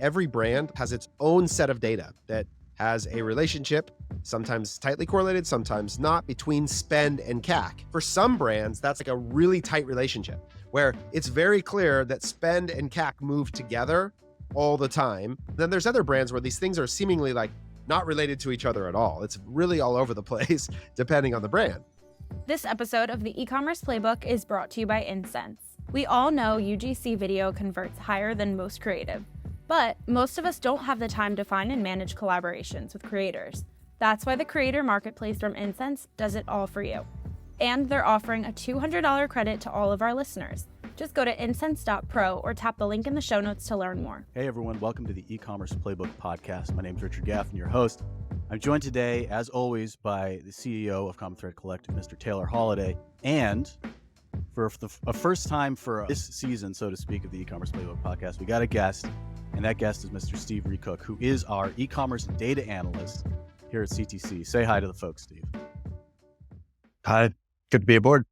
every brand has its own set of data that has a relationship, sometimes tightly correlated, sometimes not, between spend and CAC. For some brands, that's like a really tight relationship where it's very clear that spend and CAC move together all the time. Then there's other brands where these things are seemingly like not related to each other at all. It's really all over the place depending on the brand. This episode of the e-commerce playbook is brought to you by Insense. We all know UGC video converts higher than most creative, but most of us don't have the time to find and manage collaborations with creators. That's why the Creator Marketplace from Insense does it all for you. And they're offering a $200 credit to all of our listeners. Just go to insense.pro or tap the link in the show notes to learn more. Hey everyone, welcome to the e-commerce playbook podcast. My name is Richard Gaffin, your host. I'm joined today, as always, by the CEO of Common Thread Collective, Mr. Taylor Holiday, and for a first time for this season, so to speak, of the e-commerce playbook podcast, we got a guest, and that guest is Mr. Steve Recook, who is our e-commerce data analyst here at CTC. Say hi to the folks, Steve. Hi, good to be aboard.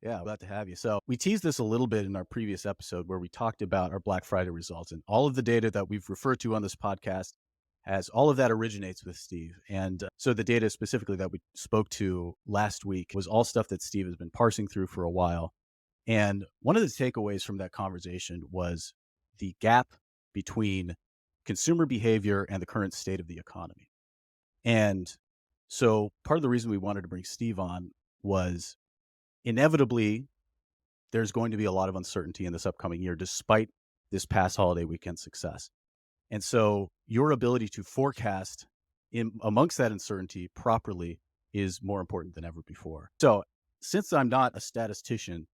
Yeah, glad to have you. So we teased this a little bit in our previous episode where we talked about our Black Friday results, and all of the data that we've referred to on this podcast all of that originates with Steve. And so the data specifically that we spoke to last week was all stuff that Steve has been parsing through for a while. And one of the takeaways from that conversation was the gap between consumer behavior and the current state of the economy. And so part of the reason we wanted to bring Steve on was inevitably there's going to be a lot of uncertainty in this upcoming year, despite this past holiday weekend success. And so your ability to forecast amongst that uncertainty properly is more important than ever before. So since I'm not a statistician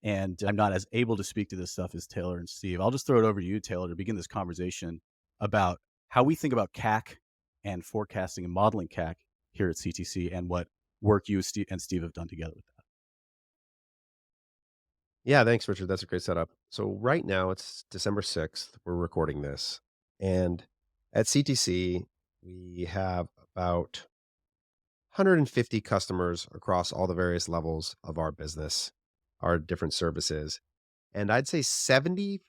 and I'm not as able to speak to this stuff as Taylor and Steve, I'll just throw it over to you, Taylor, to begin this conversation about how we think about CAC and forecasting and modeling CAC here at CTC and what work you and Steve have done together with that. Yeah, thanks, Richard. That's a great setup. So right now it's December 6th. We're recording this. And at CTC, we have about 150 customers across all the various levels of our business, our different services. And I'd say 75%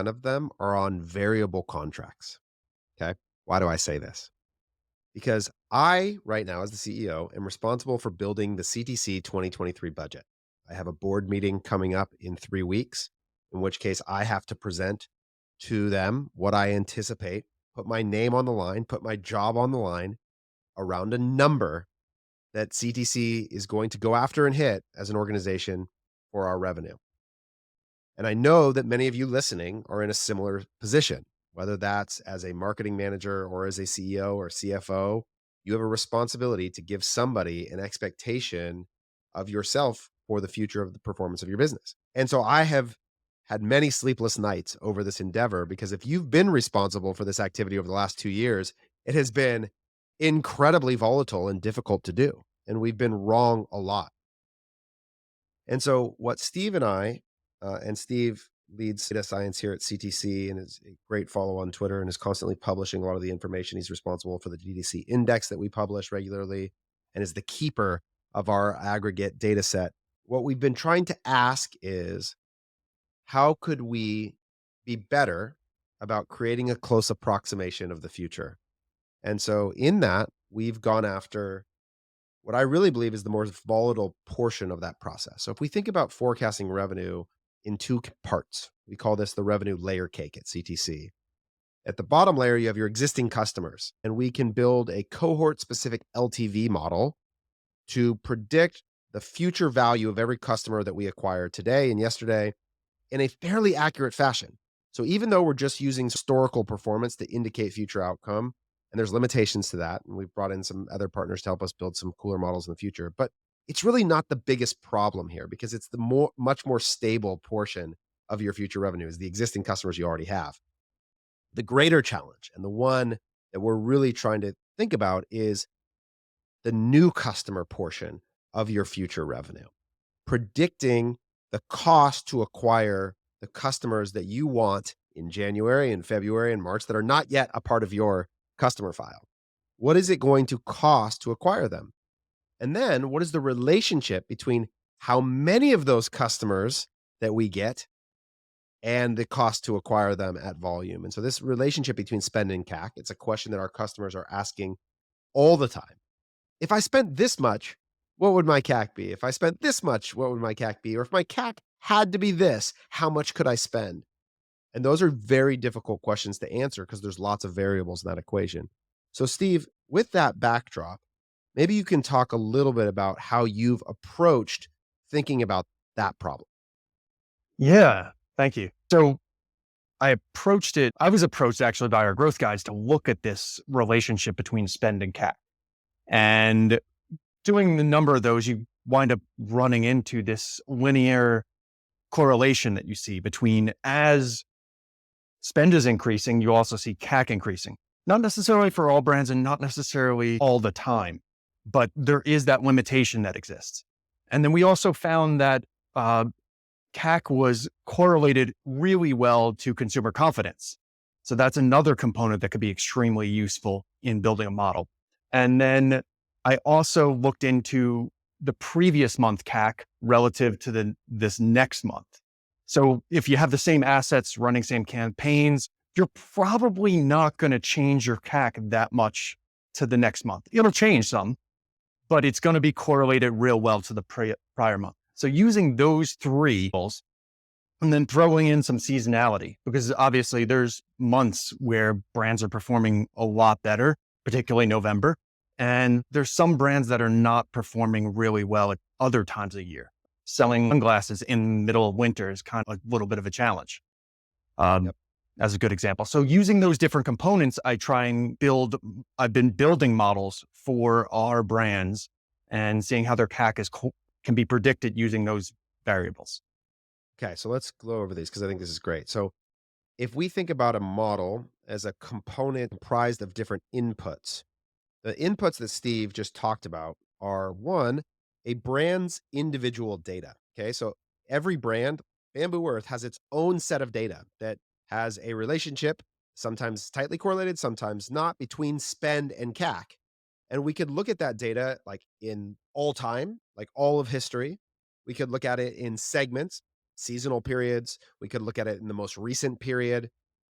of them are on variable contracts. Okay. Why do I say this? Because I, right now, as the CEO, am responsible for building the CTC 2023 budget. I have a board meeting coming up in 3 weeks, in which case I have to present to them what I anticipate, put my name on the line, put my job on the line around a number that CTC is going to go after and hit as an organization for our revenue. And I know that many of you listening are in a similar position, whether that's as a marketing manager or as a CEO or CFO. You have a responsibility to give somebody an expectation of yourself for the future of the performance of your business. And so I have had many sleepless nights over this endeavor, because if you've been responsible for this activity over the last 2 years, it has been incredibly volatile and difficult to do. And we've been wrong a lot. And so what Steve and I, and Steve leads data science here at CTC and is a great follow on Twitter and is constantly publishing a lot of the information. He's responsible for the DTC index that we publish regularly and is the keeper of our aggregate data set. What we've been trying to ask is, how could we be better about creating a close approximation of the future? And so in that, we've gone after what I really believe is the more volatile portion of that process. So if we think about forecasting revenue in two parts, we call this the revenue layer cake at CTC. At the bottom layer, you have your existing customers, and we can build a cohort-specific LTV model to predict the future value of every customer that we acquire today and yesterday in a fairly accurate fashion. So even though we're just using historical performance to indicate future outcome, and there's limitations to that, and we've brought in some other partners to help us build some cooler models in the future, but it's really not the biggest problem here, because it's the much more stable portion of your future revenue is the existing customers you already have. The greater challenge, and the one that we're really trying to think about, is the new customer portion of your future revenue, predicting the cost to acquire the customers that you want in January and February and March that are not yet a part of your customer file. What is it going to cost to acquire them? And then what is the relationship between how many of those customers that we get and the cost to acquire them at volume. And so this relationship between spend and CAC, it's a question that our customers are asking all the time. If I spent this much, what would my CAC be? If I spent this much, what would my CAC be? Or if my CAC had to be this, how much could I spend? And those are very difficult questions to answer because there's lots of variables in that equation. So, Steve, with that backdrop, maybe you can talk a little bit about how you've approached thinking about that problem. Yeah, thank you. So I was approached actually by our growth guys to look at this relationship between spend and CAC. And doing the number of those, you wind up running into this linear correlation that you see between as spend is increasing, you also see CAC increasing. Not necessarily for all brands and not necessarily all the time, but there is that limitation that exists. And then we also found that CAC was correlated really well to consumer confidence. So that's another component that could be extremely useful in building a model. And then I also looked into the previous month CAC relative to this next month. So if you have the same assets running same campaigns, you're probably not going to change your CAC that much to the next month. It'll change some, but it's going to be correlated real well to the prior month. So using those three goals and then throwing in some seasonality, because obviously there's months where brands are performing a lot better, particularly November. And there's some brands that are not performing really well at other times of the year. Selling sunglasses in the middle of winter is kind of a little bit of a challenge. Yep. As a good example. So using those different components, I've been building models for our brands and seeing how their CAC can be predicted using those variables. Okay, so let's go over these because I think this is great. So if we think about a model as a component comprised of different inputs, the inputs that Steve just talked about are one, a brand's individual data. Okay, so every brand, Bamboo Earth, has its own set of data that has a relationship, sometimes tightly correlated, sometimes not, between spend and CAC. And we could look at that data like in all time, like all of history. We could look at it in segments, seasonal periods. We could look at it in the most recent period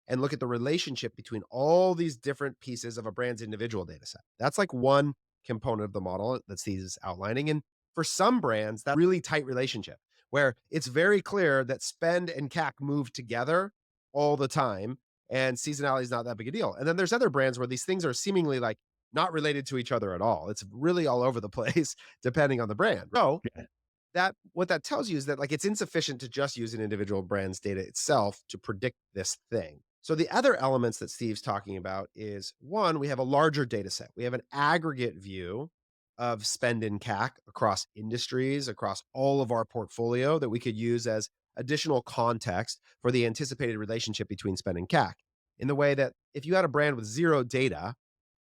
and look at the relationship between all these different pieces of a brand's individual data set. That's like one component of the model that Steve is outlining. And for some brands, that really tight relationship where it's very clear that spend and CAC move together all the time and seasonality is not that big a deal. And then there's other brands where these things are seemingly like not related to each other at all. It's really all over the place depending on the brand. So that what that tells you is that like it's insufficient to just use an individual brand's data itself to predict this thing. So the other elements that Steve's talking about is one, we have a larger data set. We have an aggregate view of spend and CAC across industries, across all of our portfolio that we could use as additional context for the anticipated relationship between spend and CAC. In the way that if you had a brand with zero data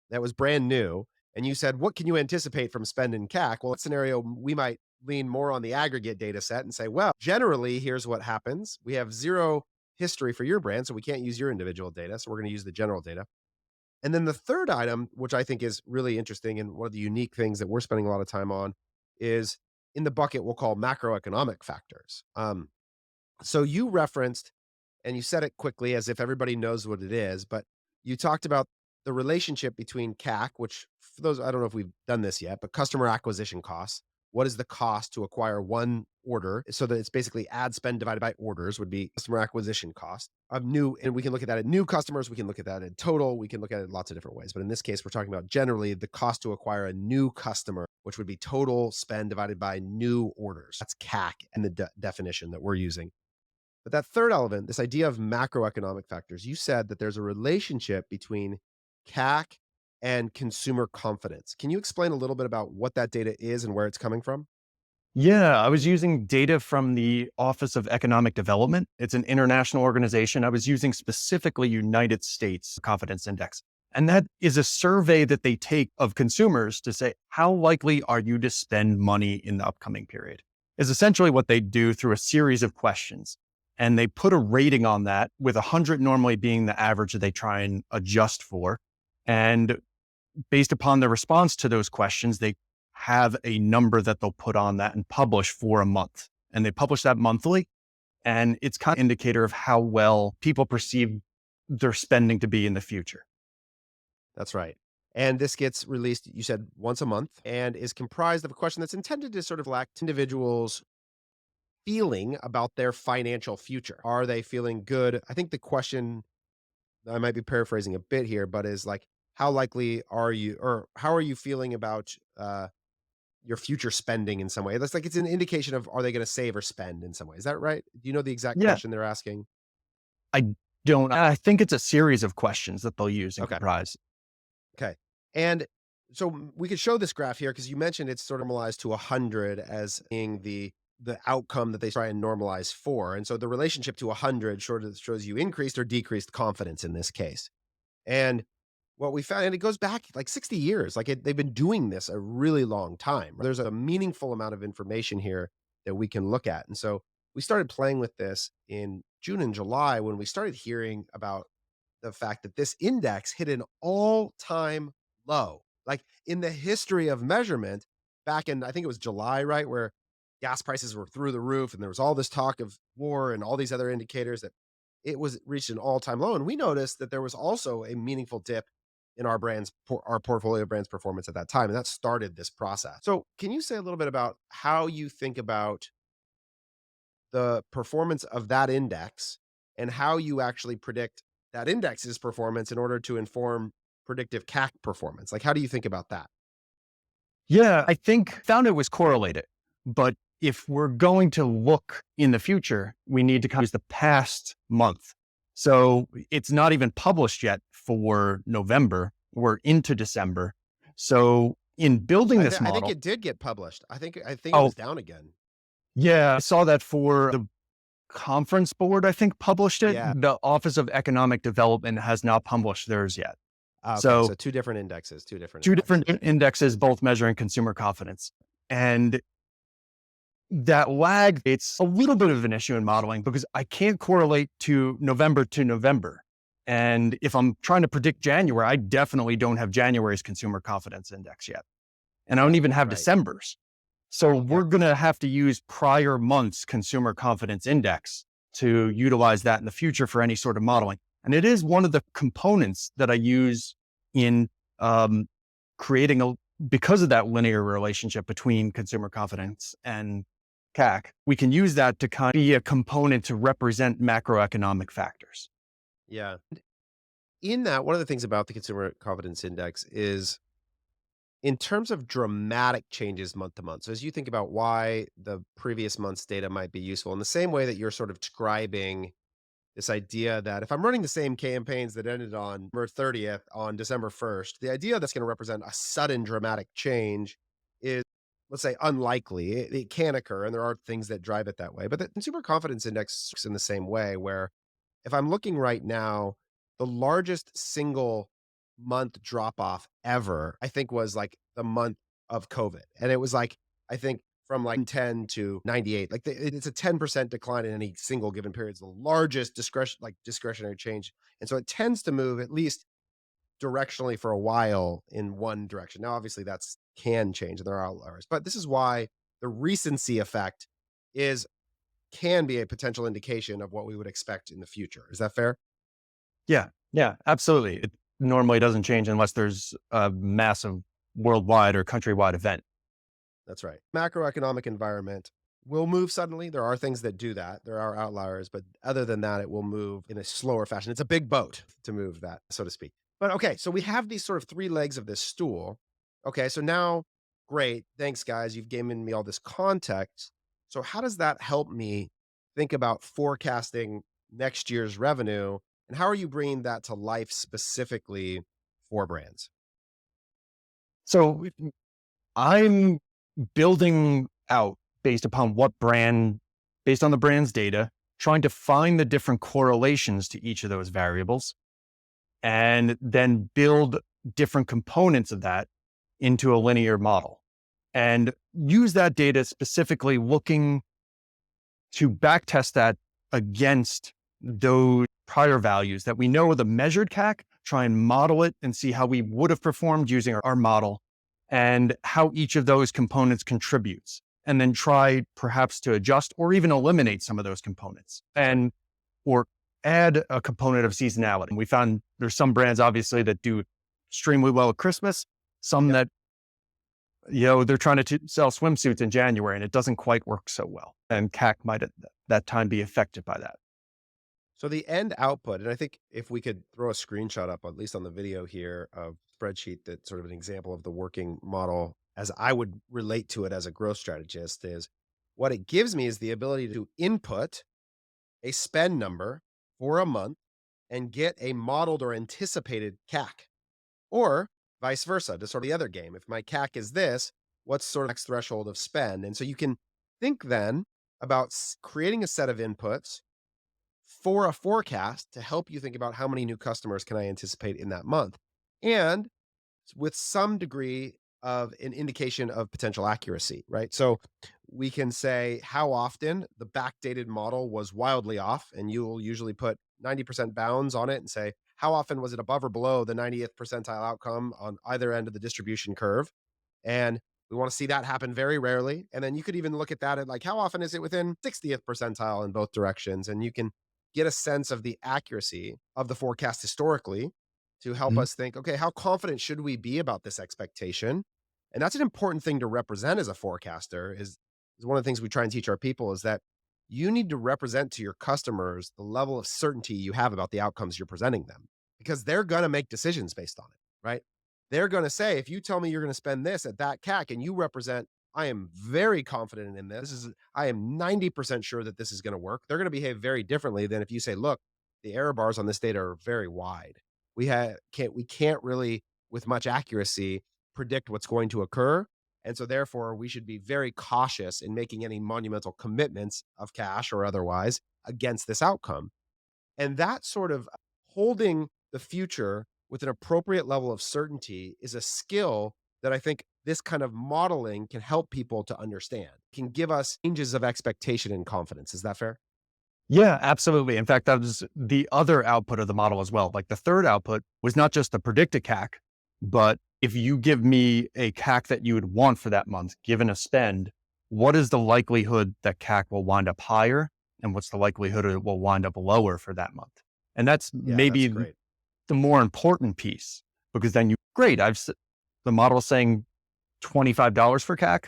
that was brand new and you said, what can you anticipate from spend and CAC? Well, that scenario, we might lean more on the aggregate data set and say, well, generally, here's what happens. We have zero history for your brand, so we can't use your individual data. So we're going to use the general data. And then the third item, which I think is really interesting and one of the unique things that we're spending a lot of time on, is in the bucket we'll call macroeconomic factors. So you referenced, and you said it quickly as if everybody knows what it is, but you talked about the relationship between CAC, which for those, I don't know if we've done this yet, but customer acquisition costs. What is the cost to acquire one order? So that it's basically ad spend divided by orders would be customer acquisition cost of new. And we can look at that at new customers. We can look at that in total. We can look at it in lots of different ways. But in this case, we're talking about generally the cost to acquire a new customer, which would be total spend divided by new orders. That's CAC and the definition that we're using. But that third element, this idea of macroeconomic factors, you said that there's a relationship between CAC and consumer confidence. Can you explain a little bit about what that data is and where it's coming from? Yeah, I was using data from the Office of Economic Development. It's an international organization. I was using specifically United States Confidence Index. And that is a survey that they take of consumers to say, how likely are you to spend money in the upcoming period? Is essentially what they do through a series of questions. And they put a rating on that, with 100 normally being the average that they try and adjust for. And based upon the response to those questions, they have a number that they'll put on that and publish for a month. And they publish that monthly. And it's kind of an indicator of how well people perceive their spending to be in the future. That's right. And this gets released, you said, once a month and is comprised of a question that's intended to sort of lack individuals' feeling about their financial future. Are they feeling good? I think the question, I might be paraphrasing a bit here, but is like, how likely are you, or how are you feeling about your future spending in some way? That's like it's an indication of, are they going to save or spend in some way? Is that right? Do you know the exact Yeah, question they're asking? I don't, I think it's a series of questions that they'll use and Okay. comprise. Okay. And so we could show this graph here because you mentioned it's sort of normalized to 100 as being the outcome that they try and normalize for. And so the relationship to 100 sort of shows you increased or decreased confidence in this case. And what we found, and it goes back like 60 years, like they've been doing this a really long time. There's a meaningful amount of information here that we can look at. And so we started playing with this in June and July when we started hearing about the fact that this index hit an all-time low. Like in the history of measurement, back in I think it was July, right, where gas prices were through the roof and there was all this talk of war and all these other indicators that it was reached an all-time low. And we noticed that there was also a meaningful dip in our portfolio brands performance at that time. And that started this process. So can you say a little bit about how you think about the performance of that index and how you actually predict that index's performance in order to inform predictive CAC performance? Like, how do you think about that? Yeah, I think found it was correlated, but if we're going to look in the future, we need to kind of use the past month. So it's not even published yet for November. We're into December. So in building this I think model, it did get published. I think it oh was down again. yeah, I saw that for the conference board, I think published it. Yeah. The Office of Economic Development has not published theirs yet. Okay. So So two different indexes, two different two different indexes. indexes, both measuring consumer confidence. And that lag, it's a little bit of an issue in modeling because I can't correlate to November. And if I'm trying to predict January, I definitely don't have January's consumer confidence index yet. And I don't even have Right. December's. So we're going to have to use prior month's consumer confidence index to utilize that in the future for any sort of modeling. And it is one of the components that I use in creating because of that linear relationship between consumer confidence and CAC, we can use that to kind of be a component to represent macroeconomic factors. Yeah. In that, one of the things about the consumer confidence index is in terms of dramatic changes month to month. So as you think about why the previous month's data might be useful in the same way that you're sort of describing this idea that if I'm running the same campaigns that ended on December 30th on December 1st, the idea that's going to represent a sudden dramatic change is, let's say, unlikely. It can occur, and there are things that drive it that way. But the consumer confidence index works in the same way, where if I'm looking right now, the largest single month drop off ever, I think, was like the month of COVID. And it was like, I think from like 10 to 98, like it's a 10% decline in any single given period. It's the largest discretionary change. And so it tends to move at least directionally for a while in one direction. Now, obviously that's can change and there are outliers, but this is why the recency effect is can be a potential indication of what we would expect in the future. Is that fair? Yeah, yeah, absolutely. It normally doesn't change unless there's a massive worldwide or countrywide event. That's right. Macroeconomic environment will move suddenly. There are things that do that. There are outliers, but other than that, it will move in a slower fashion. It's a big boat to move that, so to speak. But okay, so we have these sort of three legs of this stool. Okay, so now, great. Thanks, guys. You've given me all this context. So, how does that help me think about forecasting next year's revenue? And how are you bringing that to life specifically for brands? So I'm building out based upon based on the brand's data, trying to find the different correlations to each of those variables, and then build different components of that into a linear model and use that data specifically looking to backtest that against those prior values that we know are the measured CAC, try and model it and see how we would have performed using our model and how each of those components contributes. and then try perhaps to adjust or even eliminate some of those components or add a component of seasonality. We found there's some brands obviously that do extremely well at Christmas, some Yep. that, they're trying to sell swimsuits in January and it doesn't quite work so well. And CAC might at that time be affected by that. So the end output, and I think if we could throw a screenshot up, at least on the video here, of spreadsheet that's sort of an example of the working model as I would relate to it as a growth strategist, is what it gives me is the ability to input a spend number for a month and get a modeled or anticipated CAC, or vice versa to sort of the other game. If my CAC is this, what's sort of next threshold of spend? And so you can think then about creating a set of inputs for a forecast to help you think about how many new customers can I anticipate in that month. And with some degree of an indication of potential accuracy, right? So we can say how often the backdated model was wildly off, and you'll usually put 90% bounds on it and say, how often was it above or below the 90th percentile outcome on either end of the distribution curve? And we want to see that happen very rarely. And then you could even look at that at like, how often is it within 60th percentile in both directions? And you can get a sense of the accuracy of the forecast historically to help Mhm. us think, okay, how confident should we be about this expectation? And that's an important thing to represent as a forecaster is one of the things we try and teach our people is that you need to represent to your customers the level of certainty you have about the outcomes you're presenting them because they're going to make decisions based on it, right? They're going to say, if you tell me you're going to spend this at that CAC and you represent, I am very confident in I am 90% sure that this is going to work. They're going to behave very differently than if you say, look, the error bars on this data are very wide. We can't really with much accuracy predict what's going to occur. And so therefore we should be very cautious in making any monumental commitments of cash or otherwise against this outcome. And that sort of holding the future with an appropriate level of certainty is a skill that I think this kind of modeling can help people to understand, can give us ranges of expectation and confidence. Is that fair? Yeah, absolutely. In fact, that was the other output of the model as well. Like the third output was not just the predicted CAC, but if you give me a CAC that you would want for that month, given a spend, what is the likelihood that CAC will wind up higher? And what's the likelihood it will wind up lower for that month? And that's Yeah, that's maybe great. the more important piece because then great, the model is saying $25 for CAC.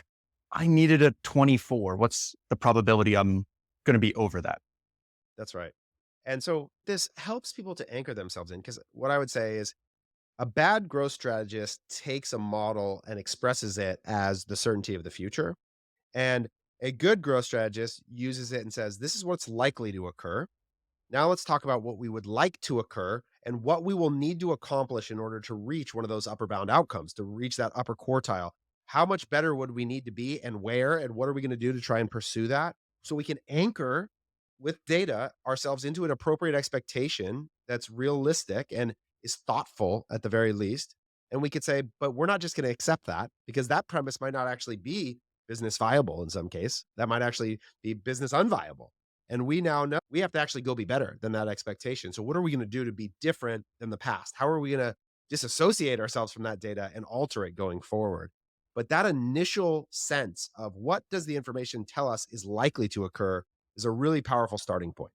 I needed a 24. What's the probability I'm going to be over that? That's right. And so this helps people to anchor themselves in because what I would say is a bad growth strategist takes a model and expresses it as the certainty of the future. And a good growth strategist uses it and says, this is what's likely to occur. Now let's talk about what we would like to occur and what we will need to accomplish in order to reach one of those upper bound outcomes, to reach that upper quartile. How much better would we need to be and where, and what are we going to do to try and pursue that? So we can anchor with data ourselves into an appropriate expectation that's realistic and is thoughtful at the very least. And we could say, but we're not just going to accept that because that premise might not actually be business viable in some case. That might actually be business unviable. And we now know we have to actually go be better than that expectation. So, what are we going to do to be different than the past? How are we going to disassociate ourselves from that data and alter it going forward? But that initial sense of what does the information tell us is likely to occur is a really powerful starting point.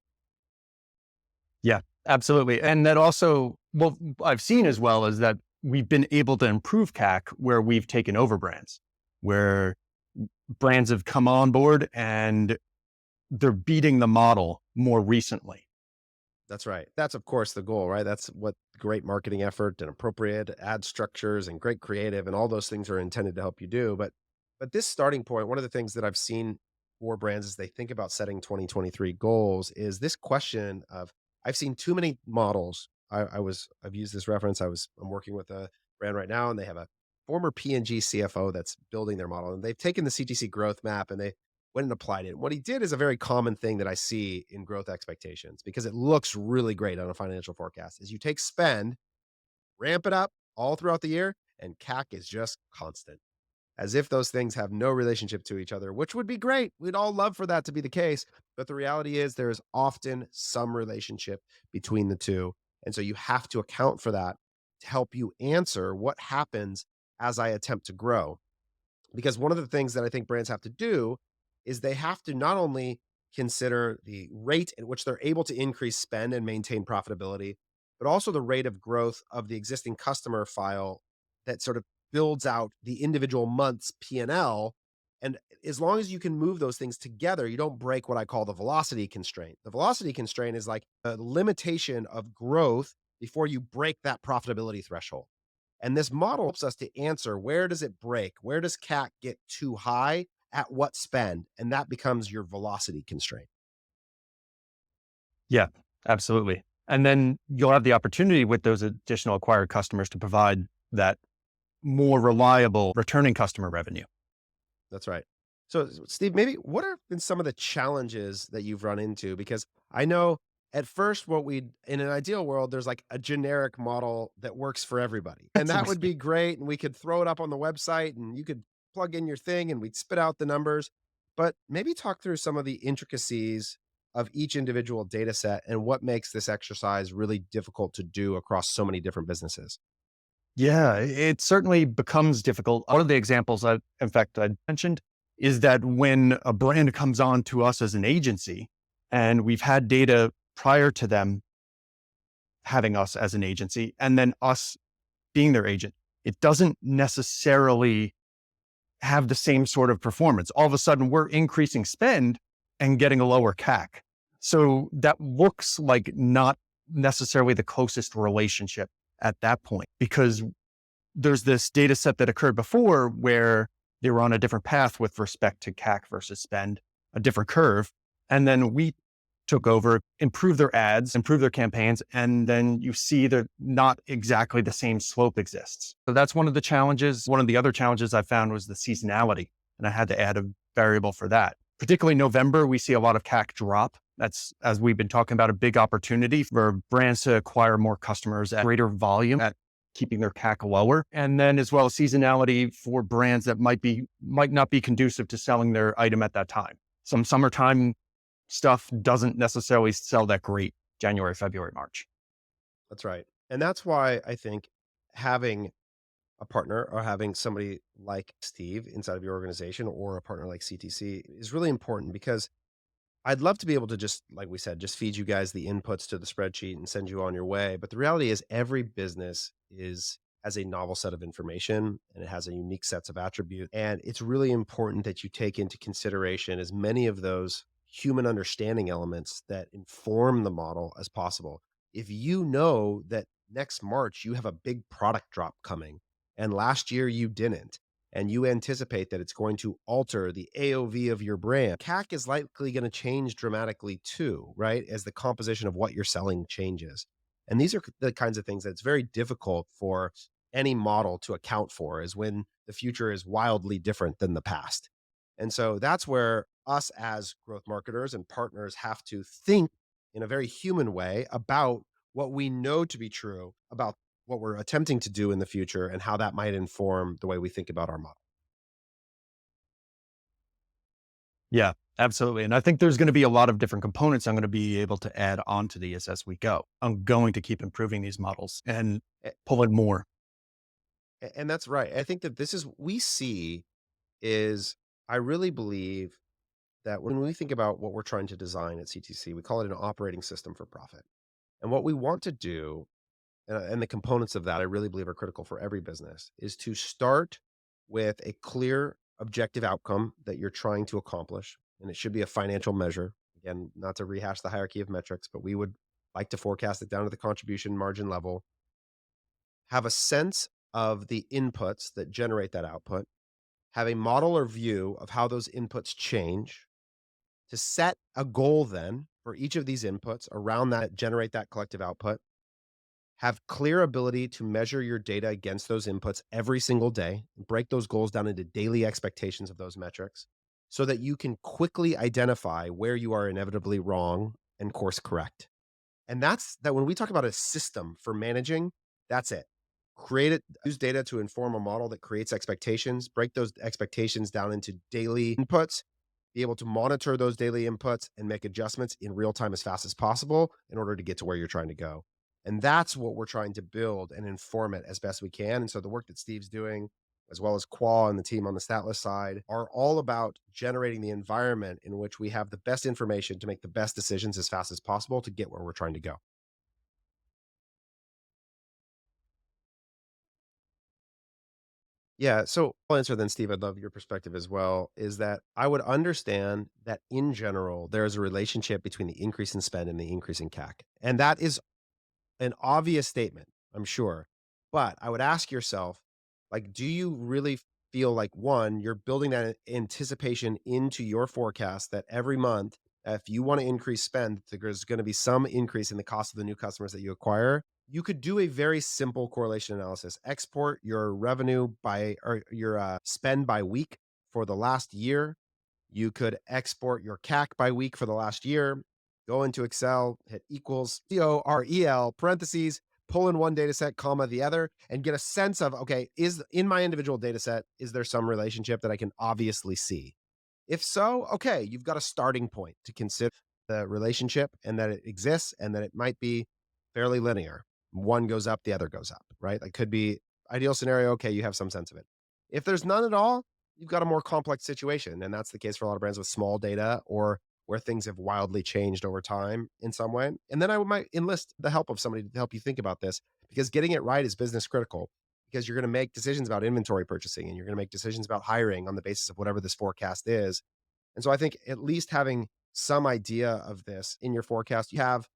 Yeah, absolutely. And that also, well, I've seen as well is that we've been able to improve CAC where we've taken over brands, where brands have come on board and they're beating the model more recently. That's right. That's of course the goal, right? That's what great marketing effort and appropriate ad structures and great creative and all those things are intended to help you do. But this starting point, one of the things that I've seen for brands as they think about setting 2023 goals is this question of I've seen too many models. I've used this reference. I'm working with a brand right now and they have a former P&G CFO that's building their model and they've taken the CTC growth map and they went and applied it. What he did is a very common thing that I see in growth expectations because it looks really great on a financial forecast is you take spend, ramp it up all throughout the year, and CAC is just constant. As if those things have no relationship to each other, which would be great. We'd all love for that to be the case. But the reality is there is often some relationship between the two. And so you have to account for that to help you answer what happens as I attempt to grow. Because one of the things that I think brands have to do is they have to not only consider the rate at which they're able to increase spend and maintain profitability, but also the rate of growth of the existing customer file that sort of builds out the individual month's P&L. And as long as you can move those things together, you don't break what I call the velocity constraint. The velocity constraint is like a limitation of growth before you break that profitability threshold. And this model helps us to answer, where does it break? Where does CAC get too high? At what spend? And that becomes your velocity constraint. Yeah, absolutely. And then you'll have the opportunity with those additional acquired customers to provide that more reliable returning customer revenue. That's right. So, Steve, maybe what have been some of the challenges that you've run into? Because I know at first, in an ideal world, there's like a generic model that works for everybody. And that would be great. And we could throw it up on the website and you could plug in your thing and we'd spit out the numbers. But maybe talk through some of the intricacies of each individual data set and what makes this exercise really difficult to do across so many different businesses. Yeah, it certainly becomes difficult. One of the examples in fact, I mentioned is that when a brand comes on to us as an agency and we've had data prior to them having us as an agency and then us being their agent, it doesn't necessarily have the same sort of performance. All of a sudden, we're increasing spend and getting a lower CAC. So that looks like not necessarily the closest relationship at that point, because there's this data set that occurred before where they were on a different path with respect to CAC versus spend, a different curve. And then we took over, improved their ads, improved their campaigns, and then you see that not exactly the same slope exists. So that's one of the challenges. One of the other challenges I found was the seasonality, and I had to add a variable for that. Particularly November, we see a lot of CAC drop. That's, as we've been talking about, a big opportunity for brands to acquire more customers at greater volume at keeping their CAC lower. And then as well as seasonality for brands that might not be conducive to selling their item at that time. Some summertime stuff doesn't necessarily sell that great January, February, March. That's right. And that's why I think having a partner or having somebody like Steve inside of your organization or a partner like CTC is really important, because I'd love to be able to just, like we said, just feed you guys the inputs to the spreadsheet and send you on your way. But the reality is every business has a novel set of information and it has a unique sets of attributes. And it's really important that you take into consideration as many of those human understanding elements that inform the model as possible. If you know that next March you have a big product drop coming and last year you didn't, and you anticipate that it's going to alter the AOV of your brand, CAC is likely going to change dramatically too, right? As the composition of what you're selling changes. And these are the kinds of things that it's very difficult for any model to account for, is when the future is wildly different than the past. And so that's where us as growth marketers and partners have to think in a very human way about what we know to be true about what we're attempting to do in the future and how that might inform the way we think about our model. Yeah, absolutely. And I think there's going to be a lot of different components I'm going to be able to add onto these as we go. I'm going to keep improving these models and A- pull in more. And that's right. I think that this is we see is I really believe that when we think about what we're trying to design at CTC, we call it an operating system for profit. And what we want to do, and the components of that I really believe are critical for every business, is to start with a clear objective outcome that you're trying to accomplish. And it should be a financial measure. Again, not to rehash the hierarchy of metrics, but we would like to forecast it down to the contribution margin level, have a sense of the inputs that generate that output, have a model or view of how those inputs change, to set a goal then for each of these inputs around that, generate that collective output, have clear ability to measure your data against those inputs every single day, break those goals down into daily expectations of those metrics so that you can quickly identify where you are inevitably wrong and course correct. And that's that when we talk about a system for managing, that's it. Create it, use data to inform a model that creates expectations, break those expectations down into daily inputs, be able to monitor those daily inputs and make adjustments in real time as fast as possible in order to get to where you're trying to go. And that's what we're trying to build and inform it as best we can. And so the work that Steve's doing as well as Qual and the team on the Statless side, are all about generating the environment in which we have the best information to make the best decisions as fast as possible to get where we're trying to go. Yeah. So I'll answer then, Steve. I'd love your perspective as well. Is that I would understand that in general, there is a relationship between the increase in spend and the increase in CAC. And that is an obvious statement, I'm sure. But I would ask yourself, like, do you really feel like one, you're building that anticipation into your forecast that every month, if you want to increase spend, there's going to be some increase in the cost of the new customers that you acquire. You could do a very simple correlation analysis. Export your revenue by or your spend by week for the last year. You could export your CAC by week for the last year, go into Excel, hit equals COREL parentheses, pull in one data set, comma the other, and get a sense of, okay, is in my individual data set, is there some relationship that I can obviously see? If so, okay, you've got a starting point to consider the relationship and that it exists and that it might be fairly linear. One goes up, the other goes up, right? That could be ideal scenario. Okay, you have some sense of it. If there's none at all, you've got a more complex situation. And that's the case for a lot of brands with small data or where things have wildly changed over time in some way. And then I might enlist the help of somebody to help you think about this because getting it right is business critical because you're going to make decisions about inventory purchasing and you're going to make decisions about hiring on the basis of whatever this forecast is. And so I think at least having some idea of this in your forecast, you have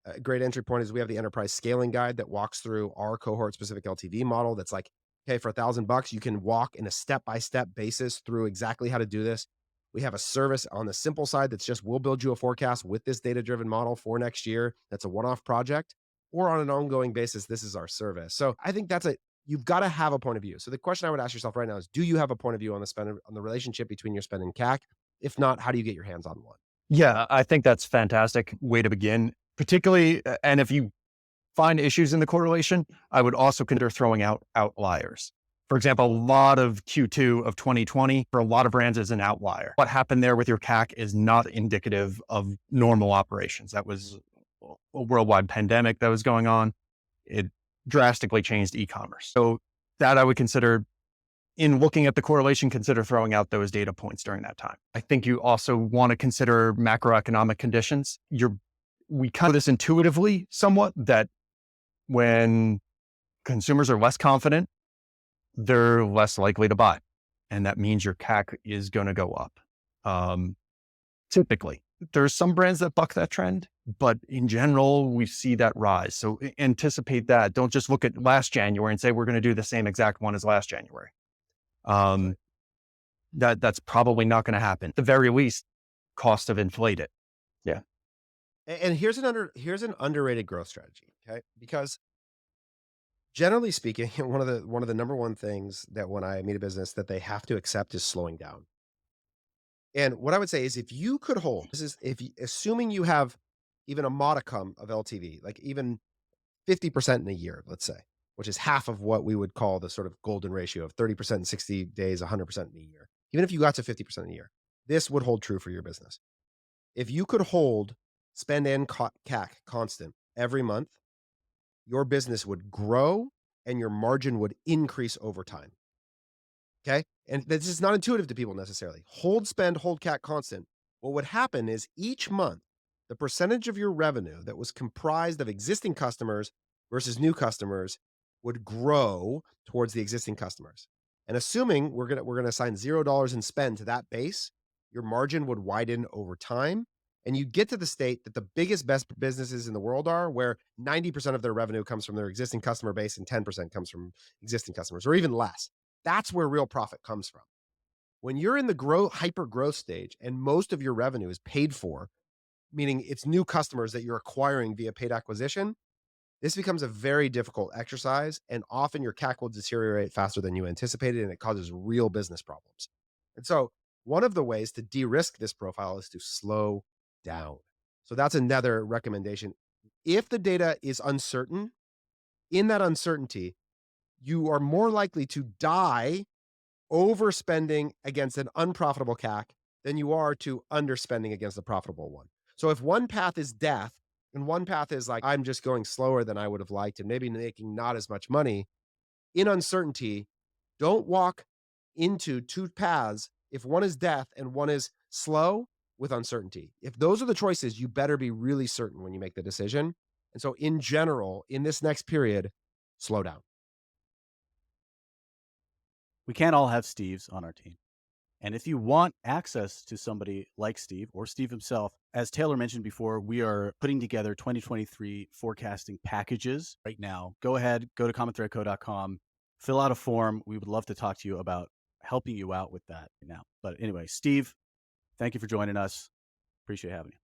a great entry point is we have the enterprise scaling guide that walks through our cohort specific LTV model. That's like, okay, for $1,000, you can walk in a step-by-step basis through exactly how to do this. We have a service on the simple side that's just, we'll build you a forecast with this data-driven model for next year. That's a one-off project, or on an ongoing basis, this is our service. So I think you've got to have a point of view. So the question I would ask yourself right now is, do you have a point of view on on the relationship between your spend and CAC? If not, how do you get your hands on one? Yeah, I think that's fantastic way to begin, particularly, and if you find issues in the correlation, I would also consider throwing out outliers. For example, a lot of Q2 of 2020 for a lot of brands is an outlier. What happened there with your CAC is not indicative of normal operations. That was a worldwide pandemic that was going on. It drastically changed e-commerce. So that I would consider, in looking at the correlation, consider throwing out those data points during that time. I think you also want to consider macroeconomic conditions. We kind of this intuitively somewhat that when consumers are less confident, they're less likely to buy. And that means your CAC is going to go up. Typically, there's some brands that buck that trend, but in general, we see that rise. So anticipate that. Don't just look at last January and say, we're going to do the same exact one as last January. That's probably not going to happen. At the very least, cost of inflated. Yeah. And here's an underrated growth strategy. Okay. Because generally speaking, one of the number one things that when I meet a business that they have to accept is slowing down. And what I would say is if you could hold, this is assuming you have even a modicum of LTV, like even 50% in a year, let's say, which is half of what we would call the sort of golden ratio of 30% in 60 days, 100% in a year. Even if you got to 50% a year, this would hold true for your business. If you could hold spend and CAC constant every month, your business would grow and your margin would increase over time. Okay. And this is not intuitive to people necessarily. Hold spend, hold CAC constant. What would happen is each month, the percentage of your revenue that was comprised of existing customers versus new customers would grow towards the existing customers. And assuming we're gonna assign $0 in spend to that base, your margin would widen over time. And you get to the state that the biggest, best businesses in the world are where 90% of their revenue comes from their existing customer base and 10% comes from existing customers, or even less. That's where real profit comes from. When you're in the hyper growth stage and most of your revenue is paid for, meaning it's new customers that you're acquiring via paid acquisition, this becomes a very difficult exercise. And often your CAC will deteriorate faster than you anticipated and it causes real business problems. And so one of the ways to de-risk this profile is to slow down. So that's another recommendation. If the data is uncertain, in that uncertainty, you are more likely to die overspending against an unprofitable CAC than you are to underspending against a profitable one. So if one path is death and one path is like, I'm just going slower than I would have liked and maybe making not as much money, in uncertainty, Don't walk into two paths if one is death and one is slow with uncertainty. If those are the choices, you better be really certain when you make the decision. And so, in general, in this next period, slow down. We can't all have Steves on our team. And if you want access to somebody like Steve or Steve himself, as Taylor mentioned before, we are putting together 2023 forecasting packages right now. Go ahead, go to commonthreadco.com, fill out a form. We would love to talk to you about helping you out with that right now. But anyway, Steve, thank you for joining us. Appreciate having you.